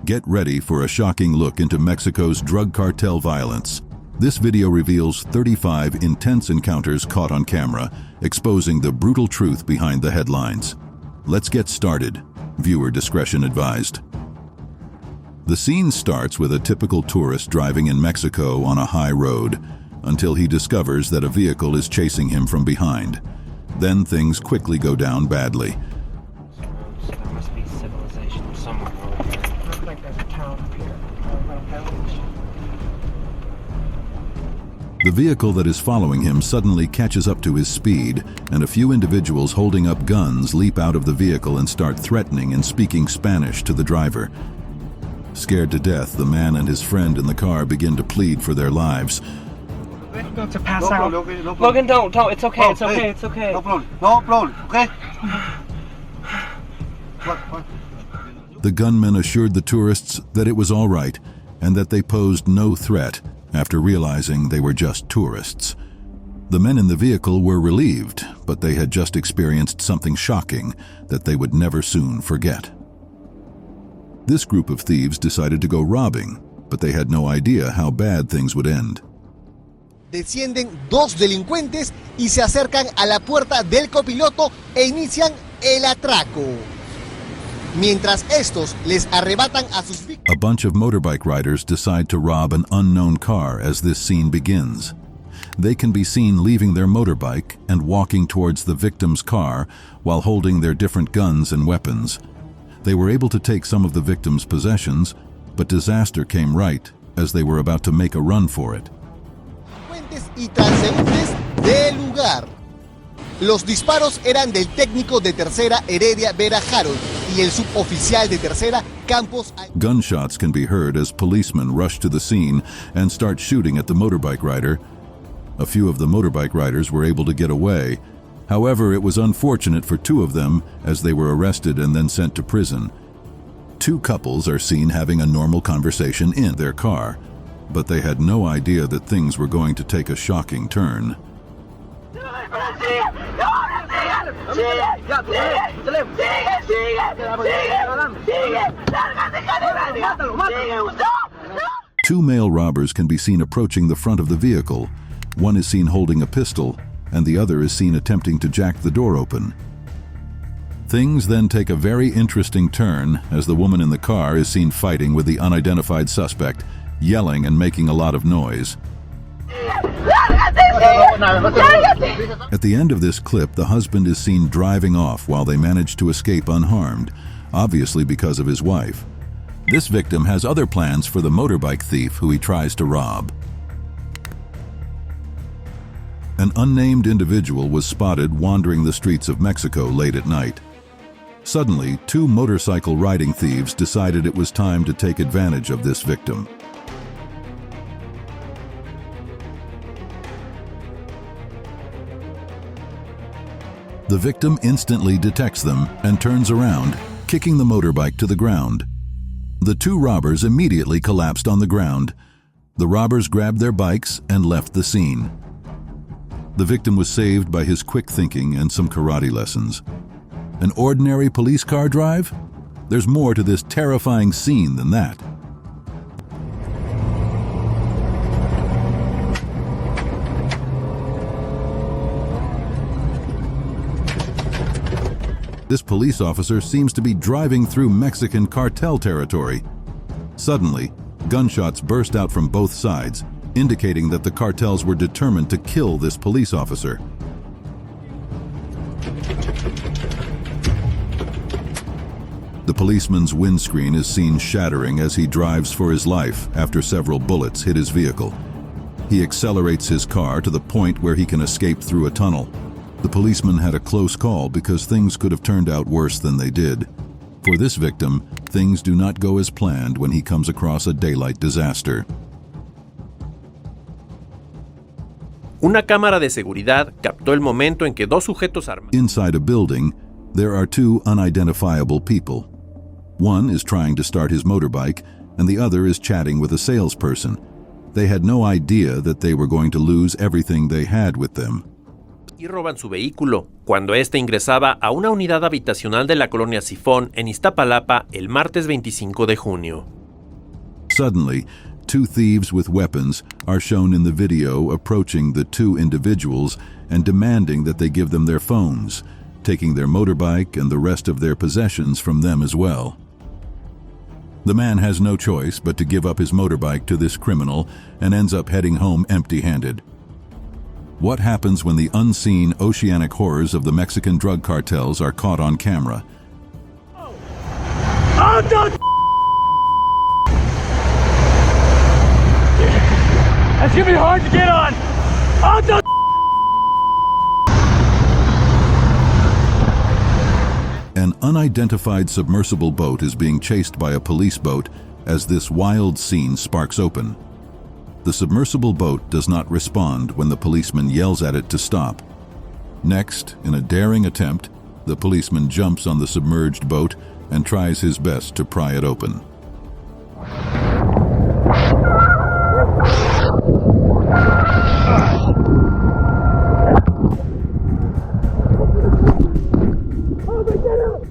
Get ready for a shocking look into Mexico's drug cartel violence. This video reveals 35 intense encounters caught on camera, exposing the brutal truth behind the headlines. Let's get started. Viewer discretion advised. The scene starts with a typical tourist driving in Mexico on a high road, until he discovers that a vehicle is chasing him from behind. Then things quickly go down badly. There must be civilization somewhere over here. Looks like there's a town up here. The vehicle that is following him suddenly catches up to his speed, and a few individuals holding up guns leap out of the vehicle and start threatening and speaking Spanish to the driver. Scared to death, the man and his friend in the car begin to plead for their lives. I'm about to pass out. Logan, don't. It's okay. It's okay. It's okay. No problem. Okay. The gunmen assured the tourists that it was all right and that they posed no threat after realizing they were just tourists. The men in the vehicle were relieved, but they had just experienced something shocking that they would never soon forget. This group of thieves decided to go robbing, but they had no idea how bad things would end. Descienden dos delincuentes y se acercan a la puerta del copiloto e inician el atraco. Mientras estos les arrebatan a sus víctimas. A bunch of motorbike riders decide to rob an unknown car as this scene begins. They can be seen leaving their motorbike and walking towards the victim's car while holding their different guns and weapons. They were able to take some of the victim's possessions, but disaster came right as they were about to make a run for it. Y transeúntes del lugar. Los disparos eran del técnico de tercera Heredia Vera Harold y el suboficial de tercera Campos. Gunshots can be heard as policemen rush to the scene and start shooting at the motorbike rider. A few of the motorbike riders were able to get away. However, it was unfortunate for two of them as they were arrested and then sent to prison. Two couples are seen having a normal conversation in their car, but they had no idea that things were going to take a shocking turn. Two male robbers can be seen approaching the front of the vehicle. One is seen holding a pistol, and the other is seen attempting to jack the door open. Things then take a very interesting turn as the woman in the car is seen fighting with the unidentified suspect, yelling and making a lot of noise. At the end of this clip, the husband is seen driving off while they manage to escape unharmed, obviously because of his wife. This victim has other plans for the motorbike thief who he tries to rob. An unnamed individual was spotted wandering the streets of Mexico late at night. Suddenly, two motorcycle riding thieves decided it was time to take advantage of this victim. The victim instantly detects them and turns around, kicking the motorbike to the ground. The two robbers immediately collapsed on the ground. The robbers grabbed their bikes and left the scene. The victim was saved by his quick thinking and some karate lessons. An ordinary police car drive? There's more to this terrifying scene than that. This police officer seems to be driving through Mexican cartel territory. Suddenly, gunshots burst out from both sides, indicating that the cartels were determined to kill this police officer. The policeman's windscreen is seen shattering as he drives for his life after several bullets hit his vehicle. He accelerates his car to the point where he can escape through a tunnel. The policeman had a close call because things could have turned out worse than they did. For this victim, things do not go as planned when he comes across a daylight disaster. Una cámara de seguridad captó el momento en que dos sujetos armados. Inside a building, there are two unidentifiable people. One is trying to start his motorbike, and the other is chatting with a salesperson. They had no idea that they were going to lose everything they had with them. y roban su vehículo, cuando éste ingresaba a una unidad habitacional de la colonia Sifón en Iztapalapa el martes 25 de junio. Suddenly, two thieves with weapons are shown in the video approaching the two individuals and demanding that they give them their phones, taking their motorbike and the rest of their possessions from them as well. The man has no choice but to give up his motorbike to this criminal and ends up heading home empty-handed. What happens when the unseen oceanic horrors of the Mexican drug cartels are caught on camera? That's gonna be hard to get on. An unidentified submersible boat is being chased by a police boat as this wild scene sparks open. The submersible boat does not respond when the policeman yells at it to stop. Next, in a daring attempt, the policeman jumps on the submerged boat and tries his best to pry it open.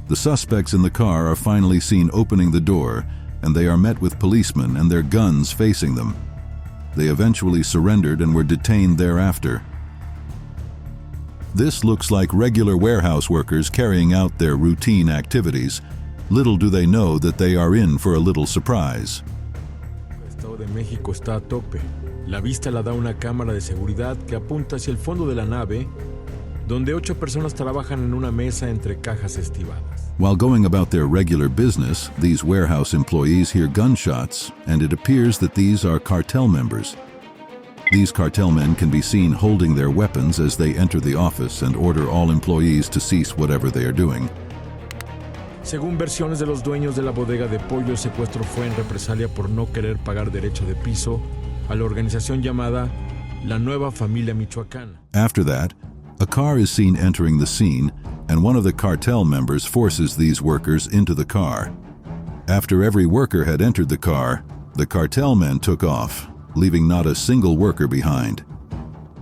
The suspects in the car are finally seen opening the door, and they are met with policemen and their guns facing them. They eventually surrendered and were detained thereafter. This looks like regular warehouse workers carrying out their routine activities. Little do they know that they are in for a little surprise. El Estado de México está a tope. La vista la da una cámara de seguridad que apunta hacia el fondo de la nave, donde 8 personas trabajan en una mesa entre cajas estivadas. While going about their regular business, these warehouse employees hear gunshots, and it appears that these are cartel members. These cartel men can be seen holding their weapons as they enter the office and order all employees to cease whatever they are doing. Según versiones de los dueños de la bodega de pollo, el secuestro fue en represalia por no querer pagar derecho de piso a la organización llamada La Nueva Familia Michoacana. After that, a car is seen entering the scene, and one of the cartel members forces these workers into the car. After every worker had entered the car, the cartel men took off, leaving not a single worker behind.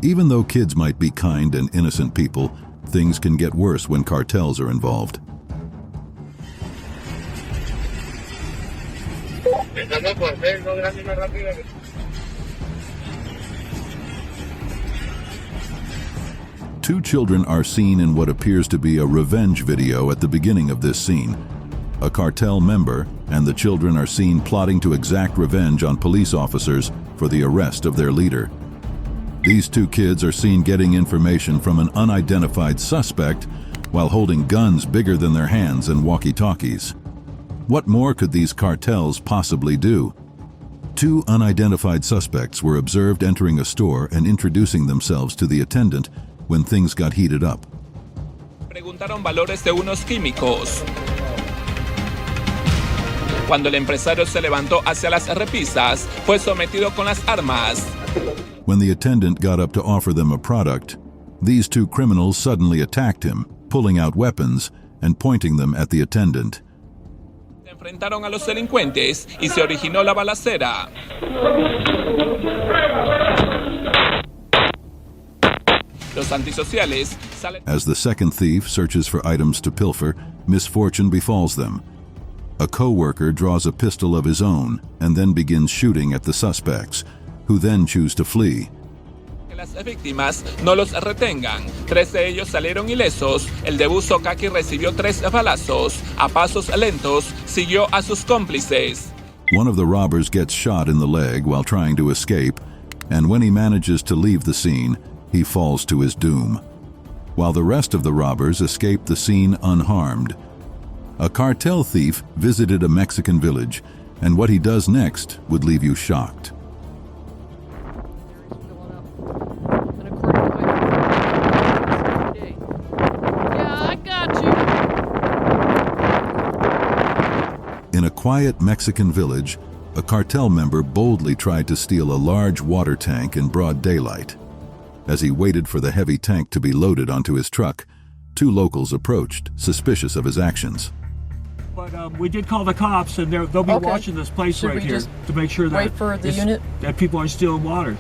Even though kids might be kind and innocent people, things can get worse when cartels are involved. Two children are seen in what appears to be a revenge video at the beginning of this scene. A cartel member and the children are seen plotting to exact revenge on police officers for the arrest of their leader. These two kids are seen getting information from an unidentified suspect while holding guns bigger than their hands and walkie-talkies. What more could these cartels possibly do? Two unidentified suspects were observed entering a store and introducing themselves to the attendant when things got heated up. Preguntaron valores de unos químicos. Cuando el empresario se levantó hacia las repisas, fue sometido con las armas. When the attendant got up to offer them a product, these two criminals suddenly attacked him, pulling out weapons and pointing them at the attendant. Se enfrentaron a los delincuentes y se originó la balacera. Los antisociales salen. As the second thief searches for items to pilfer, misfortune befalls them. A co-worker draws a pistol of his own and then begins shooting at the suspects, who then choose to flee. Que las víctimas no los retengan. 3 de ellos salieron ilesos. El de buzo caqui recibió 3 balazos. A pasos lentos siguió a sus cómplices. One of the robbers gets shot in the leg while trying to escape, and when he manages to leave the scene, he falls to his doom, while the rest of the robbers escape the scene unharmed. A cartel thief visited a Mexican village, and what he does next would leave you shocked. In a quiet Mexican village, a cartel member boldly tried to steal a large water tank in broad daylight. As he waited for the heavy tank to be loaded onto his truck, 2 locals approached, suspicious of his actions. But we did call the cops, and they'll be watching this place right here to make sure that wait for the unit? That people aren't stealing water.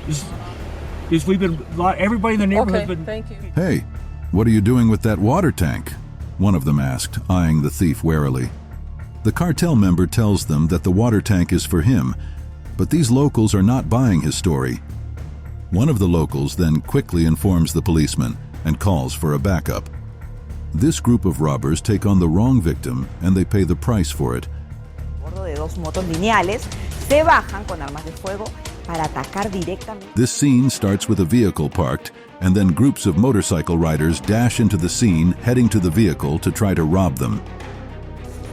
is everybody in the neighborhood has been. Thank you. Hey, what are you doing with that water tank? One of them asked, eyeing the thief warily. The cartel member tells them that the water tank is for him, but these locals are not buying his story. One of the locals then quickly informs the policeman and calls for a backup. This group of robbers take on the wrong victim and they pay the price for it. De dos motos lineales se bajan con armas de fuego para atacar directamente. This scene starts with a vehicle parked, and then groups of motorcycle riders dash into the scene, heading to the vehicle to try to rob them.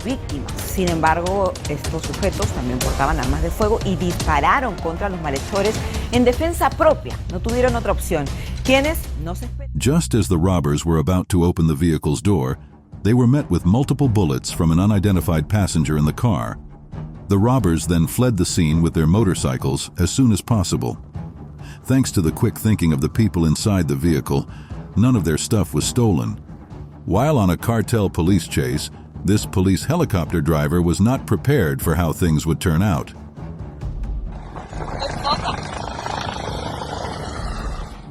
Víctimas. Sin embargo, estos sujetos también portaban armas de fuego y dispararon contra los malhechores en defensa propia. No tuvieron otra opción. Quienes no se esperaban. Just as the robbers were about to open the vehicle's door, they were met with multiple bullets from an unidentified passenger in the car. The robbers then fled the scene with their motorcycles as soon as possible. Thanks to the quick thinking of the people inside the vehicle, none of their stuff was stolen. While on a cartel police chase, this police helicopter driver was not prepared for how things would turn out.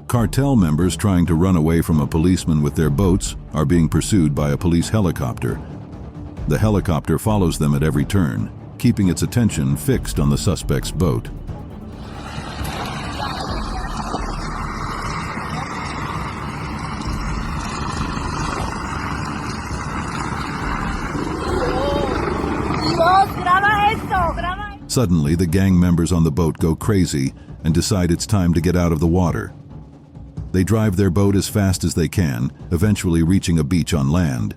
Cartel members trying to run away from a policeman with their boats are being pursued by a police helicopter. The helicopter follows them at every turn, keeping its attention fixed on the suspect's boat. Suddenly, the gang members on the boat go crazy and decide it's time to get out of the water. They drive their boat as fast as they can, eventually reaching a beach on land.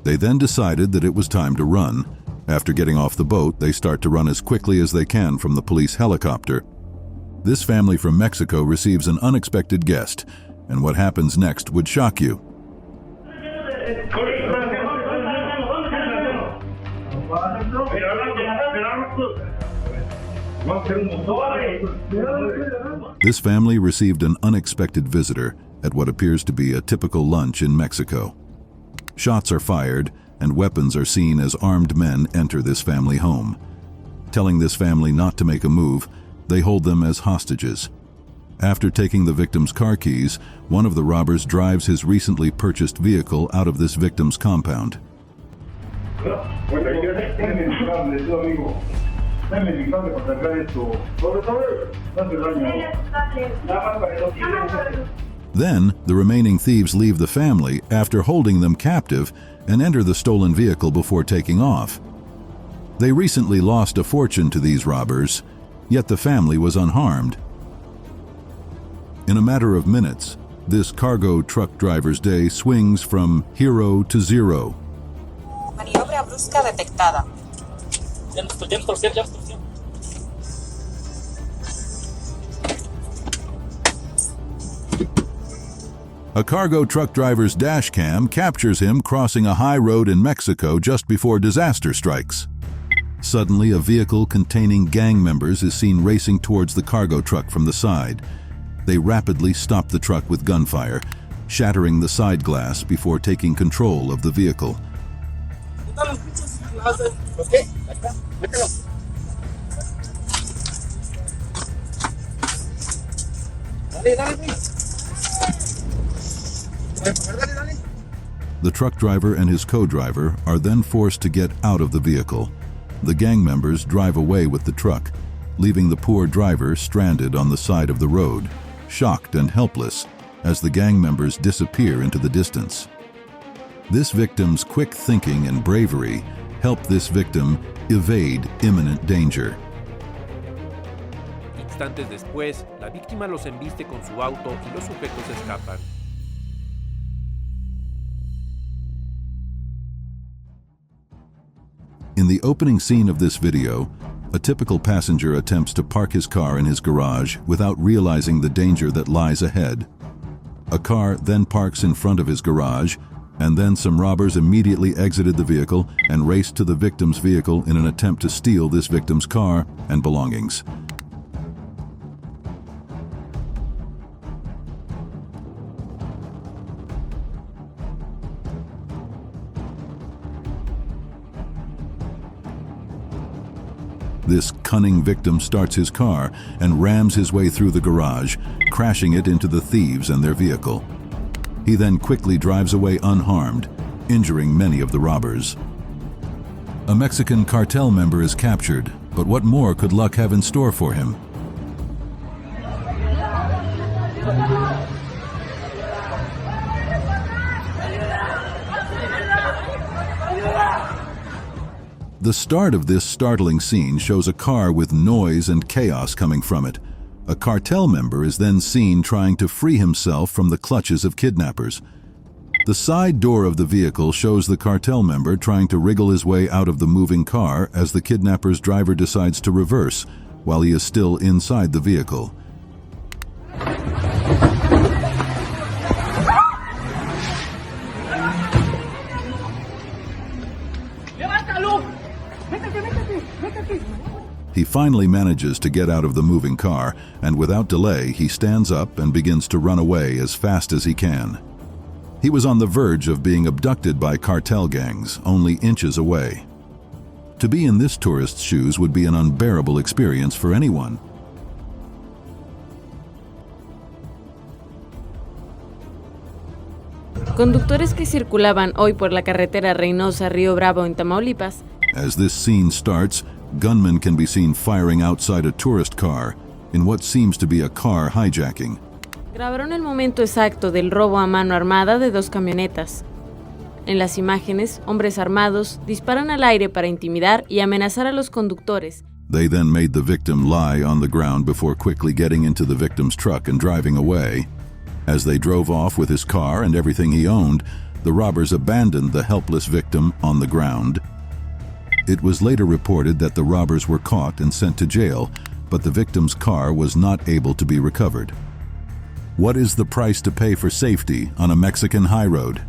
They then decided that it was time to run. After getting off the boat, they start to run as quickly as they can from the police helicopter. This family from Mexico receives an unexpected guest, and what happens next would shock you. This family received an unexpected visitor at what appears to be a typical lunch in Mexico. Shots are fired, and weapons are seen as armed men enter this family home. Telling this family not to make a move, they hold them as hostages. After taking the victim's car keys, one of the robbers drives his recently purchased vehicle out of this victim's compound. Then, the remaining thieves leave the family after holding them captive and enter the stolen vehicle before taking off. They recently lost a fortune to these robbers, yet the family was unharmed. In a matter of minutes, this cargo truck driver's day swings from hero to zero. Maniobra brusca detectada. A cargo truck driver's dash cam captures him crossing a high road in Mexico just before disaster strikes. Suddenly, a vehicle containing gang members is seen racing towards the cargo truck from the side. They rapidly stop the truck with gunfire, shattering the side glass before taking control of the vehicle. The truck driver and his co-driver are then forced to get out of the vehicle. The gang members drive away with the truck, leaving the poor driver stranded on the side of the road, shocked and helpless as the gang members disappear into the distance. This victim's quick thinking and bravery helped this victim evade imminent danger. Instantes después, la víctima los embiste con su auto y los sujetos escapan. In the opening scene of this video, a typical passenger attempts to park his car in his garage without realizing the danger that lies ahead. A car then parks in front of his garage, and then some robbers immediately exited the vehicle and raced to the victim's vehicle in an attempt to steal this victim's car and belongings. This cunning victim starts his car and rams his way through the garage, crashing it into the thieves and their vehicle. He then quickly drives away unharmed, injuring many of the robbers. A Mexican cartel member is captured, but what more could luck have in store for him? The start of this startling scene shows a car with noise and chaos coming from it. A cartel member is then seen trying to free himself from the clutches of kidnappers. The side door of the vehicle shows the cartel member trying to wriggle his way out of the moving car as the kidnapper's driver decides to reverse while he is still inside the vehicle. He finally manages to get out of the moving car, and without delay, he stands up and begins to run away as fast as he can. He was on the verge of being abducted by cartel gangs, only inches away. To be in this tourist's shoes would be an unbearable experience for anyone. Conductores que circulaban hoy por la carretera Reynosa-Río Bravo en Tamaulipas. As this scene starts, gunmen can be seen firing outside a tourist car in what seems to be a car hijacking. Grabaron el momento exacto del robo a mano armada de 2 camionetas. En las imágenes, hombres armados disparan al aire para intimidar y amenazar a los conductores. They then made the victim lie on the ground before quickly getting into the victim's truck and driving away. As they drove off with his car and everything he owned, the robbers abandoned the helpless victim on the ground. It was later reported that the robbers were caught and sent to jail, but the victim's car was not able to be recovered. What is the price to pay for safety on a Mexican high road?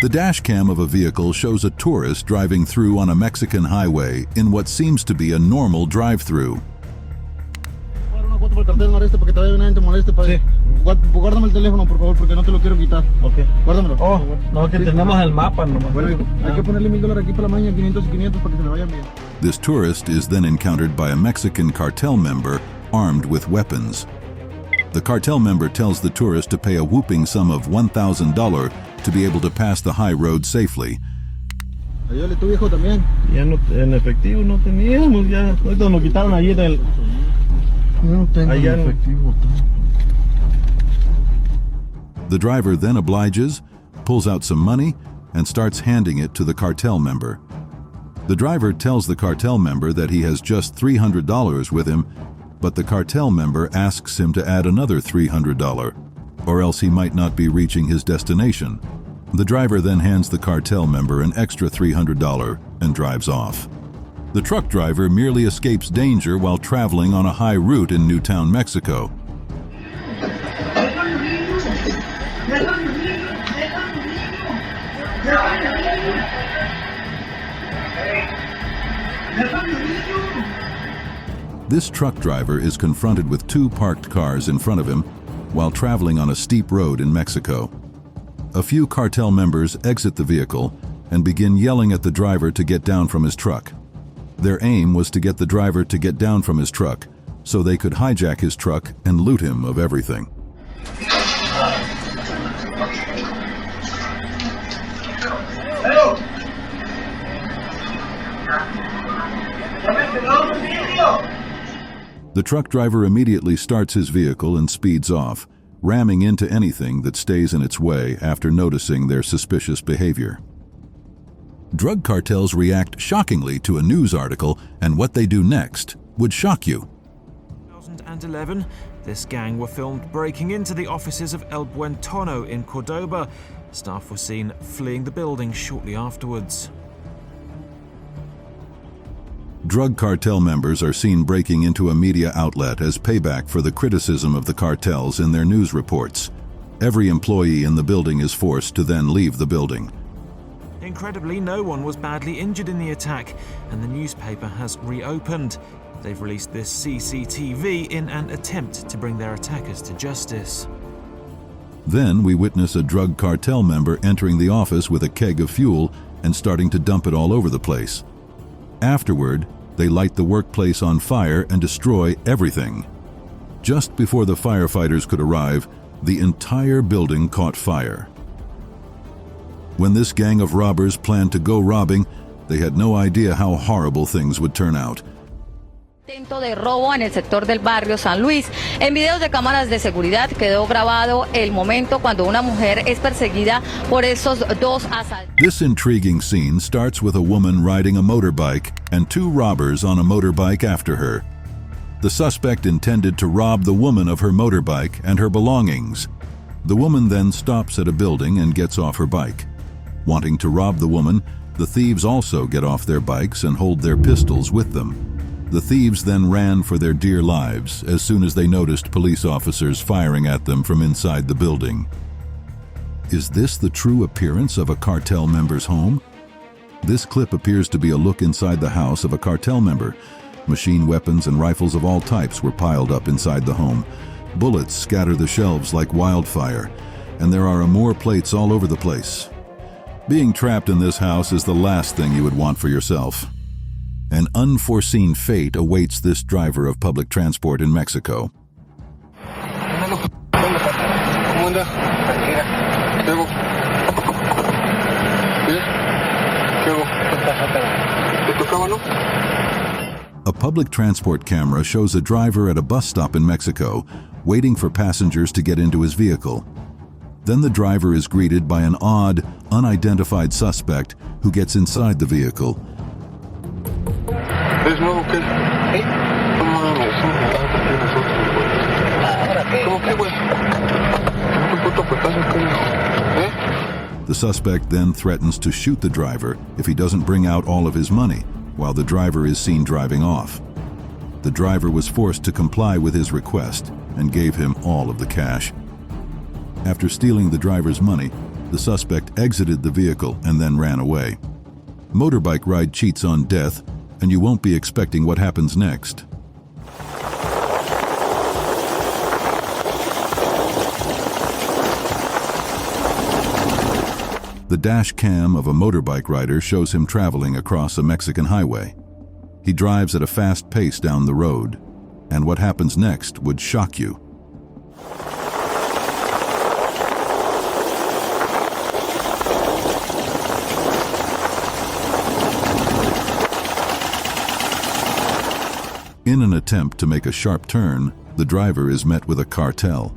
The dash cam of a vehicle shows a tourist driving through on a Mexican highway in what seems to be a normal drive-through. Guárdame el teléfono, por favor, porque no te lo quiero quitar. Okay. Guárdamelo. Oh, no, que tenemos el mapa nomás. Bueno, hay que ponerle $1000 aquí para la mañana, 500 y 500 para que se le vayan bien. This tourist is then encountered by a Mexican cartel member armed with weapons. The cartel member tells the tourist to pay a whooping sum of $1,000 to be able to pass the high road safely. Ayúdale tu viejo también. Ya no, en efectivo no teníamos, ya. Ahorita nos quitaron allí del... No tengo efectivo. The driver then obliges, pulls out some money, and starts handing it to the cartel member. The driver tells the cartel member that he has just $300 with him, but the cartel member asks him to add another $300, or else he might not be reaching his destination. The driver then hands the cartel member an extra $300 and drives off. The truck driver merely escapes danger while traveling on a high route in Newtown, Mexico. This truck driver is confronted with 2 parked cars in front of him while traveling on a steep road in Mexico. A few cartel members exit the vehicle and begin yelling at the driver to get down from his truck. Their aim was to get the driver to get down from his truck so they could hijack his truck and loot him of everything. The truck driver immediately starts his vehicle and speeds off, ramming into anything that stays in its way after noticing their suspicious behavior. Drug cartels react shockingly to a news article, and what they do next would shock you. 2011, this gang were filmed breaking into the offices of El Buen Tono in Cordoba. Staff were seen fleeing the building shortly afterwards. Drug cartel members are seen breaking into a media outlet as payback for the criticism of the cartels in their news reports. Every employee in the building is forced to then leave the building. Incredibly, no one was badly injured in the attack, and the newspaper has reopened. They've released this CCTV in an attempt to bring their attackers to justice. Then we witness a drug cartel member entering the office with a keg of fuel and starting to dump it all over the place. Afterward, They light the workplace on fire and destroy everything. Just before the firefighters could arrive, the entire building caught fire. When this gang of robbers planned to go robbing, they had no idea how horrible things would turn out. Intento de robo en el sector del barrio San Luis. En videos de cámaras de seguridad quedó grabado el momento cuando una mujer es perseguida por esos dos asaltantes. This intriguing scene starts with a woman riding a motorbike and two robbers on a motorbike after her. The suspect intended to rob the woman of her motorbike and her belongings. The woman then stops at a building and gets off her bike. Wanting to rob the woman, the thieves also get off their bikes and hold their pistols with them. The thieves then ran for their dear lives as soon as they noticed police officers firing at them from inside the building. Is this the true appearance of a cartel member's home? This clip appears to be a look inside the house of a cartel member. Machine weapons and rifles of all types were piled up inside the home. Bullets scatter the shelves like wildfire, and there are Amur plates all over the place. Being trapped in this house is the last thing you would want for yourself. An unforeseen fate awaits this driver of public transport in Mexico. A public transport camera shows a driver at a bus stop in Mexico waiting for passengers to get into his vehicle. Then the driver is greeted by an odd, unidentified suspect who gets inside the vehicle. ¿Es nuevo qué? ¿Eh? No mames, son nosotros, güey. ¿Ahora qué? ¿Cómo qué, güey? ¿Qué puto putazo qué? ¿Eh? The suspect then threatens to shoot the driver if he doesn't bring out all of his money, while the driver is seen driving off. The driver was forced to comply with his request and gave him all of the cash. After stealing the driver's money, the suspect exited the vehicle and then ran away. Motorbike ride cheats on death, and you won't be expecting what happens next. The dash cam of a motorbike rider shows him traveling across a Mexican highway. He drives at a fast pace down the road, and what happens next would shock you. In an attempt to make a sharp turn, the driver is met with a cartel.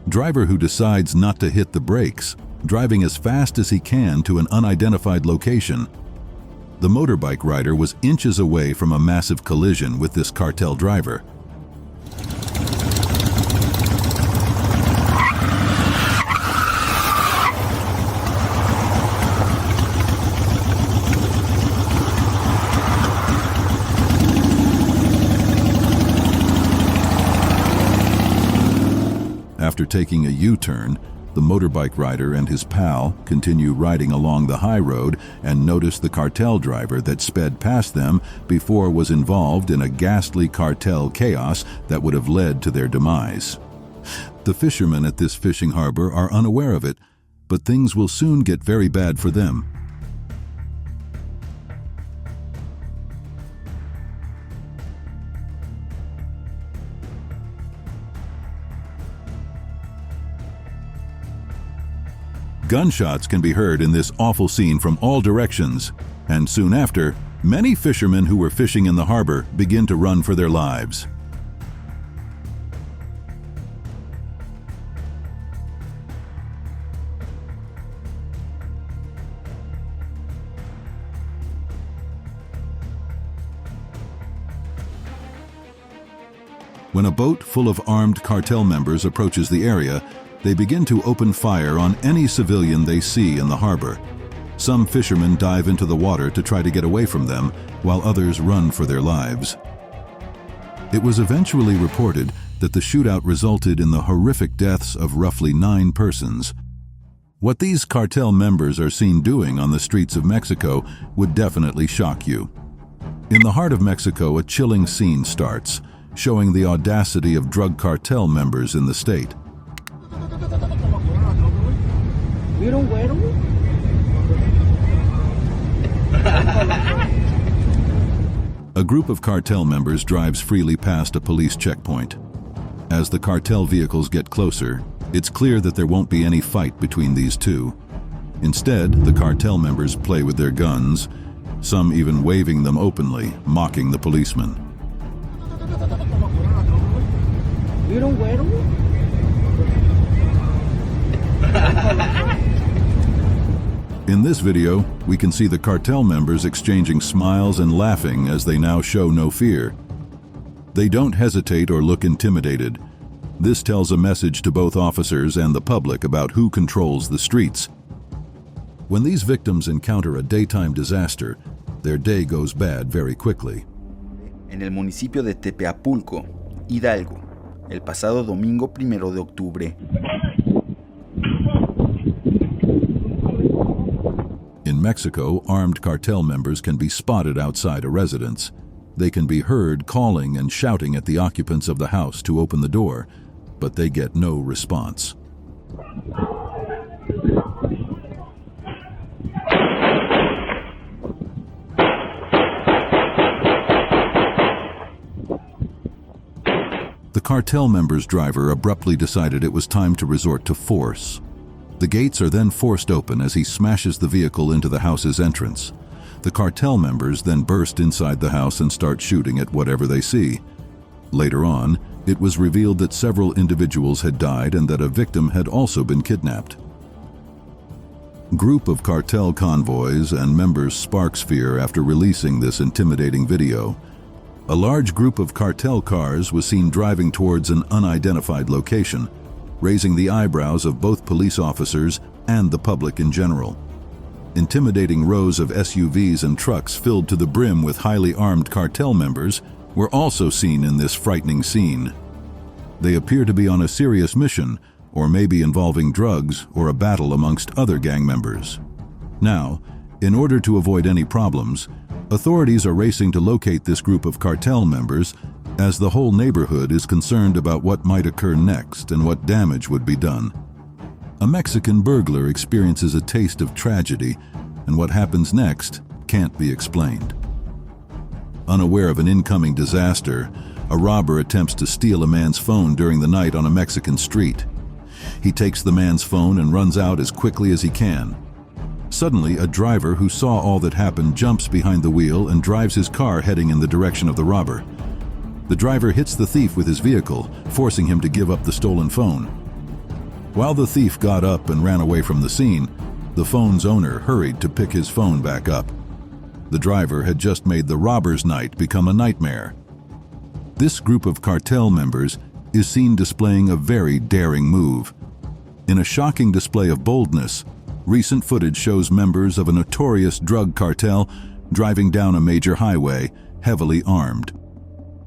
Driver who decides not to hit the brakes, driving as fast as he can to an unidentified location. The motorbike rider was inches away from a massive collision with this cartel driver. After taking a U-turn, the motorbike rider and his pal continue riding along the high road and notice the cartel driver that sped past them before was involved in a ghastly cartel chaos that would have led to their demise. The fishermen at this fishing harbor are unaware of it, but things will soon get very bad for them. Gunshots can be heard in this awful scene from all directions, and soon after, many fishermen who were fishing in the harbor begin to run for their lives. When a boat full of armed cartel members approaches the area, they begin to open fire on any civilian they see in the harbor. Some fishermen dive into the water to try to get away from them, while others run for their lives. It was eventually reported that the shootout resulted in the horrific deaths of roughly 9 persons. What these cartel members are seen doing on the streets of Mexico would definitely shock you. In the heart of Mexico, a chilling scene starts, showing the audacity of drug cartel members in the state. A group of cartel members drives freely past a police checkpoint. As the cartel vehicles get closer, it's clear that there won't be any fight between these two. Instead, the cartel members play with their guns, some even waving them openly, mocking the policemen. In this video, we can see the cartel members exchanging smiles and laughing as they now show no fear. They don't hesitate or look intimidated. This tells a message to both officers and the public about who controls the streets. When these victims encounter a daytime disaster, their day goes bad very quickly. En el municipio de Tepeapulco, Hidalgo, el pasado domingo 1 de octubre. In Mexico, armed cartel members can be spotted outside a residence. They can be heard calling and shouting at the occupants of the house to open the door, but they get no response. The cartel member's driver abruptly decided it was time to resort to force. The gates are then forced open as he smashes the vehicle into the house's entrance. The cartel members then burst inside the house and start shooting at whatever they see. Later on, it was revealed that several individuals had died and that a victim had also been kidnapped. Group of cartel convoys and members sparks fear after releasing this intimidating video. A large group of cartel cars was seen driving towards an unidentified location, raising the eyebrows of both police officers and the public in general. Intimidating rows of SUVs and trucks filled to the brim with highly armed cartel members were also seen in this frightening scene. They appear to be on a serious mission, or maybe involving drugs or a battle amongst other gang members. Now, in order to avoid any problems, authorities are racing to locate this group of cartel members, as the whole neighborhood is concerned about what might occur next and what damage would be done. A Mexican burglar experiences a taste of tragedy, and what happens next can't be explained. Unaware of an incoming disaster, a robber attempts to steal a man's phone during the night on a Mexican street. He takes the man's phone and runs out as quickly as he can. Suddenly, a driver who saw all that happened jumps behind the wheel and drives his car heading in the direction of the robber. The driver hits the thief with his vehicle, forcing him to give up the stolen phone. While the thief got up and ran away from the scene, the phone's owner hurried to pick his phone back up. The driver had just made the robber's night become a nightmare. This group of cartel members is seen displaying a very daring move. In a shocking display of boldness, recent footage shows members of a notorious drug cartel driving down a major highway, heavily armed.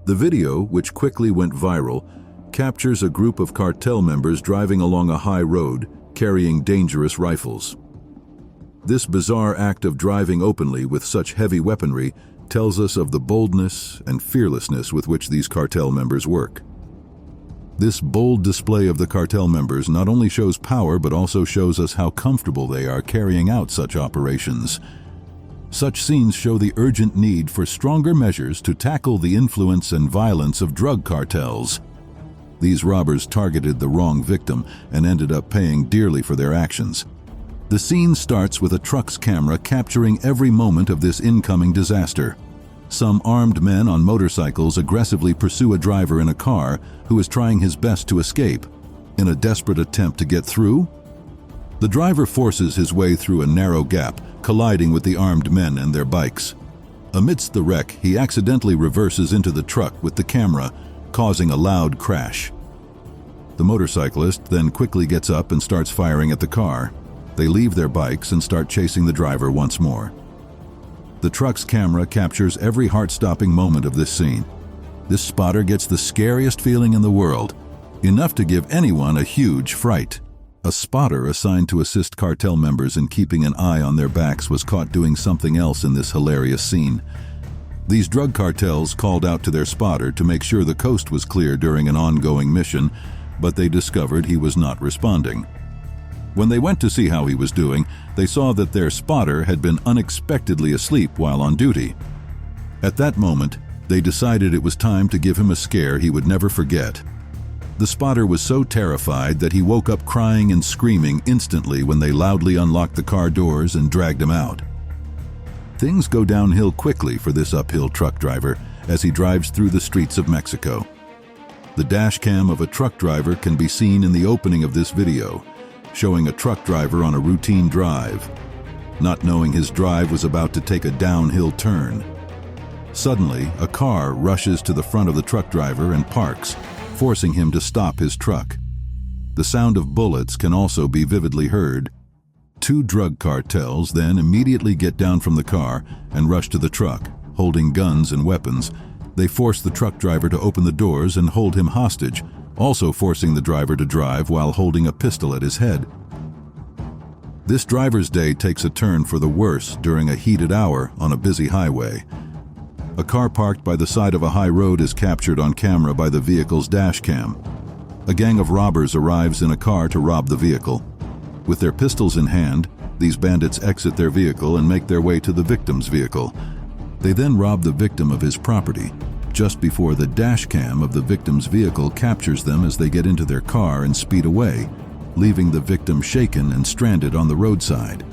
The video, which quickly went viral, captures a group of cartel members driving along a high road, carrying dangerous rifles. This bizarre act of driving openly with such heavy weaponry tells us of the boldness and fearlessness with which these cartel members work. This bold display of the cartel members not only shows power but also shows us how comfortable they are carrying out such operations. Such scenes show the urgent need for stronger measures to tackle the influence and violence of drug cartels. These robbers targeted the wrong victim and ended up paying dearly for their actions. The scene starts with a truck's camera capturing every moment of this incoming disaster. Some armed men on motorcycles aggressively pursue a driver in a car who is trying his best to escape. In a desperate attempt to get through, the driver forces his way through a narrow gap, colliding with the armed men and their bikes. Amidst the wreck, he accidentally reverses into the truck with the camera, causing a loud crash. The motorcyclist then quickly gets up and starts firing at the car. They leave their bikes and start chasing the driver once more. The truck's camera captures every heart-stopping moment of this scene. This spotter gets the scariest feeling in the world, enough to give anyone a huge fright. A spotter assigned to assist cartel members in keeping an eye on their backs was caught doing something else in this hilarious scene. These drug cartels called out to their spotter to make sure the coast was clear during an ongoing mission, but they discovered he was not responding. When they went to see how he was doing, they saw that their spotter had been unexpectedly asleep while on duty. At that moment, They decided it was time to give him a scare he would never forget. The spotter was so terrified that he woke up crying and screaming instantly when they loudly unlocked the car doors and dragged him out. Things go downhill quickly for this uphill truck driver as he drives through the streets of Mexico. The dash cam of a truck driver can be seen in the opening of this video, showing a truck driver on a routine drive, not knowing his drive was about to take a downhill turn. Suddenly, a car rushes to the front of the truck driver and parks, forcing him to stop his truck. The sound of bullets can also be vividly heard. Two drug cartels then immediately get down from the car and rush to the truck, holding guns and weapons. They force the truck driver to open the doors and hold him hostage, also forcing the driver to drive while holding a pistol at his head. This driver's day takes a turn for the worse during a heated hour on a busy highway. A car parked by the side of a high road is captured on camera by the vehicle's dash cam. A gang of robbers arrives in a car to rob the vehicle. With their pistols in hand, these bandits exit their vehicle and make their way to the victim's vehicle. They then rob the victim of his property, just before the dash cam of the victim's vehicle captures them as they get into their car and speed away, leaving the victim shaken and stranded on the roadside.